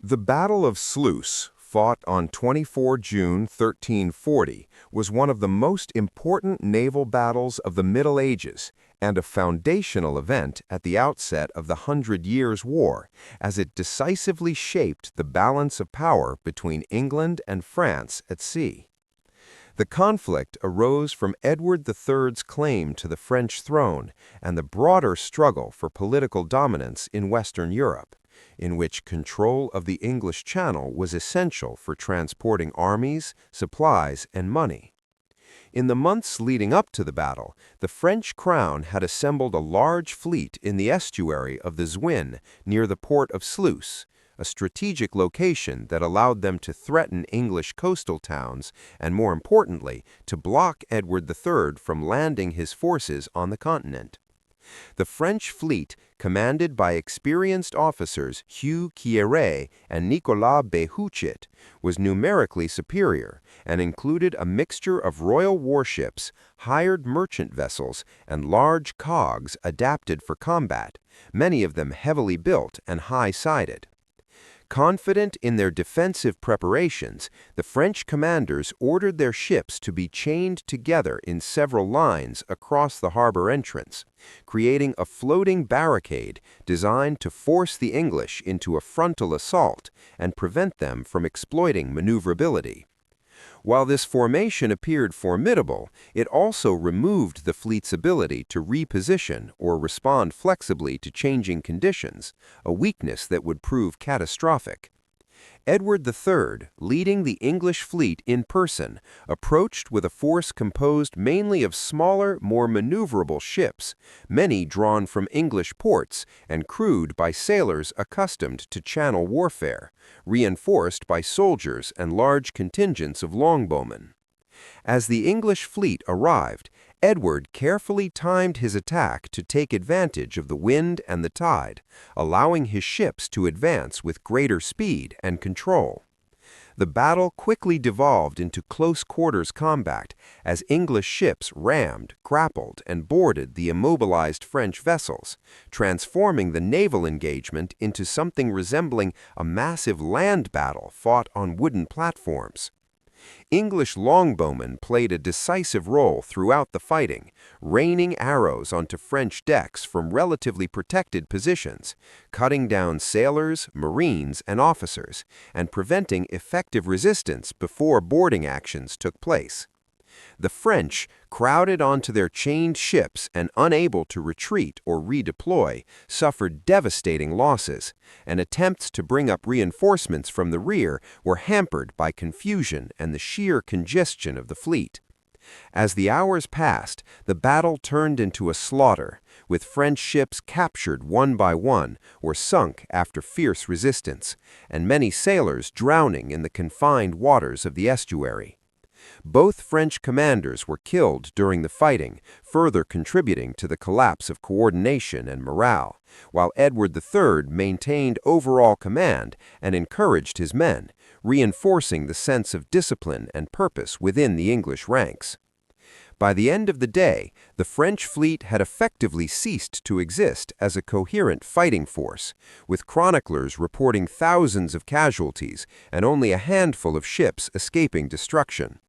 The Battle of Sluis, fought on 24 June 1340, was one of the most important naval battles of the Middle Ages and a foundational event at the outset of the Hundred Years' War, as it decisively shaped the balance of power between England and France at sea. The conflict arose from Edward III's claim to the French throne and the broader struggle for political dominance in Western Europe, in which control of the English Channel was essential for transporting armies, supplies, and money. In the months leading up to the battle, the French crown had assembled a large fleet in the estuary of the Zwin near the port of Sluis, a strategic location that allowed them to threaten English coastal towns and, more importantly, to block Edward III from landing his forces on the continent. The French fleet, commanded by experienced officers Hugh Quiéret and Nicolas Béhuchet, was numerically superior and included a mixture of royal warships, hired merchant vessels, and large cogs adapted for combat, many of them heavily built and high-sided. Confident in their defensive preparations, the French commanders ordered their ships to be chained together in several lines across the harbor entrance, creating a floating barricade designed to force the English into a frontal assault and prevent them from exploiting maneuverability. While this formation appeared formidable, it also removed the fleet's ability to reposition or respond flexibly to changing conditions, a weakness that would prove catastrophic. Edward III, leading the English fleet in person, approached with a force composed mainly of smaller, more maneuverable ships, many drawn from English ports and crewed by sailors accustomed to channel warfare, reinforced by soldiers and large contingents of longbowmen. As the English fleet arrived, Edward carefully timed his attack to take advantage of the wind and the tide, allowing his ships to advance with greater speed and control. The battle quickly devolved into close-quarters combat as English ships rammed, grappled, and boarded the immobilized French vessels, transforming the naval engagement into something resembling a massive land battle fought on wooden platforms. English longbowmen played a decisive role throughout the fighting, raining arrows onto French decks from relatively protected positions, cutting down sailors, marines, and officers, and preventing effective resistance before boarding actions took place. The French, crowded onto their chained ships and unable to retreat or redeploy, suffered devastating losses, and attempts to bring up reinforcements from the rear were hampered by confusion and the sheer congestion of the fleet. As the hours passed, the battle turned into a slaughter, with French ships captured one by one or sunk after fierce resistance, and many sailors drowning in the confined waters of the estuary. Both French commanders were killed during the fighting, further contributing to the collapse of coordination and morale, while Edward III maintained overall command and encouraged his men, reinforcing the sense of discipline and purpose within the English ranks. By the end of the day, the French fleet had effectively ceased to exist as a coherent fighting force, with chroniclers reporting thousands of casualties and only a handful of ships escaping destruction.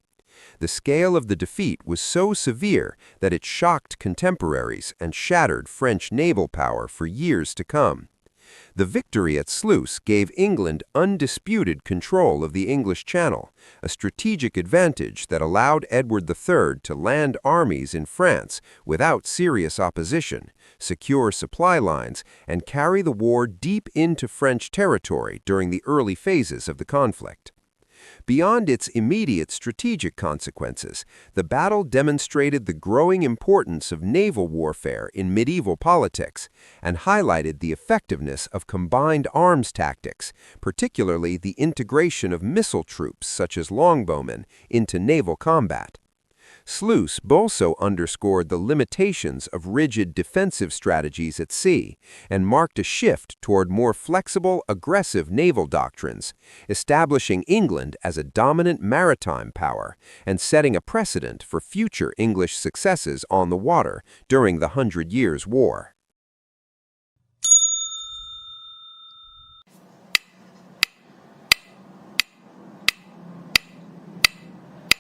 The scale of the defeat was so severe that it shocked contemporaries and shattered French naval power for years to come. The victory at Sluis gave England undisputed control of the English Channel, a strategic advantage that allowed Edward III to land armies in France without serious opposition, secure supply lines, and carry the war deep into French territory during the early phases of the conflict. Beyond its immediate strategic consequences, the battle demonstrated the growing importance of naval warfare in medieval politics and highlighted the effectiveness of combined arms tactics, particularly the integration of missile troops such as longbowmen into naval combat. Sluis also underscored the limitations of rigid defensive strategies at sea and marked a shift toward more flexible, aggressive naval doctrines, establishing England as a dominant maritime power and setting a precedent for future English successes on the water during the Hundred Years' War.